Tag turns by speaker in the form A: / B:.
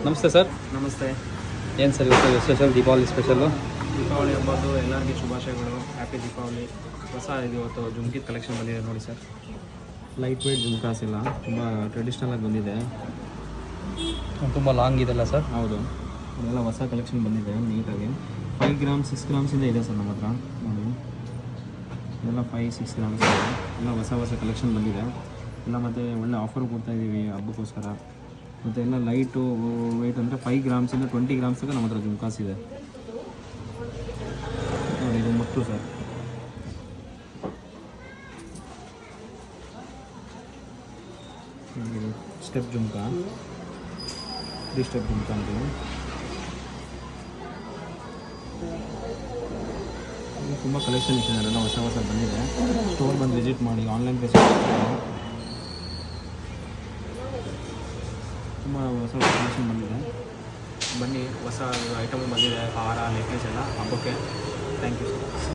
A: ನಮಸ್ತೆ ಸರ್.
B: ನಮಸ್ತೆ.
A: ಏನು ಸರ್ ಇವತ್ತು ಸ್ಪೆಷಲ್ ದೀಪಾವಳಿ ಸ್ಪೆಷಲ್ಲು?
B: ದೀಪಾವಳಿ ಹಬ್ಬದ್ದು ಎಲ್ಲರಿಗೂ ಶುಭಾಶಯಗಳು. ಹ್ಯಾಪಿ ದೀಪಾವಳಿ. ಹೊಸ ಇವತ್ತು ಜುಮ್ಕಿ ಕಲೆಕ್ಷನ್ ಬಂದಿದೆ ನೋಡಿ ಸರ್. ಲೈಟ್ ವೇಟ್ ಜುಮ್ಕಾಸ್ ಇಲ್ಲ, ತುಂಬ ಟ್ರೆಡಿಷ್ನಲಾಗಿ ಬಂದಿದೆ.
A: ತುಂಬ ಲಾಂಗ್ ಇದೆಲ್ಲ ಸರ್?
B: ಹೌದು, ಇದೆಲ್ಲ ಹೊಸ ಕಲೆಕ್ಷನ್ ಬಂದಿದೆ ನೀಟಾಗಿ. 5 ಗ್ರಾಮ್ಸ್ 6 ಗ್ರಾಮ್ಸಿಂದ ಇದೆ ಸರ್ ನಮ್ಮ ಹತ್ರ ನೋಡಿ. ಇದೆಲ್ಲ 5-6 ಗ್ರಾಮ್ಸ್ ಇದೆ, ಎಲ್ಲ ಹೊಸ ಕಲೆಕ್ಷನ್ ಬಂದಿದೆ ಎಲ್ಲ. ಮತ್ತು ಒಳ್ಳೆ ಆಫರ್ ಕೊಡ್ತಾಯಿದ್ದೀವಿ ಹಬ್ಬಕ್ಕೋಸ್ಕರ. ಮತ್ತು ಎಲ್ಲ ಲೈಟು ವೆಯ್ಟ್ ಅಂದರೆ 5 ಗ್ರಾಮ್ಸಿಂದ 20 ಗ್ರಾಮ್ಸ್ ತನಕ ನಮ್ಮ ಹತ್ರ ಜುಮ್ಕಾಸ್ ಇದೆ ನೋಡಿ. ಇದು ಮುತ್ತು sir, step jhumka, 3 step jhumka ಅಂತೀವಿ. ತುಂಬ ಕಲೆಕ್ಷನ್ ಇದೆ, ಎಲ್ಲ ಹೊಸ ಬಂದಿದೆ. ಸ್ಟೋರ್ ಬಂದು ವಿಸಿಟ್ ಮಾಡಿ, ಆನ್ಲೈನ್ ಬೇಸ್ ತುಂಬ ಹೊಸ ಕಲೆಕ್ಷನ್ ಬಂದಿದೆ. ಬನ್ನಿ, ಹೊಸ ಐಟಮ್ ಬಂದಿದೆ, ಹಾರ ನೆಕ್ಲೆಸ್ ಎಲ್ಲ ಹಬ್ಬಕ್ಕೆ. Thank you sir.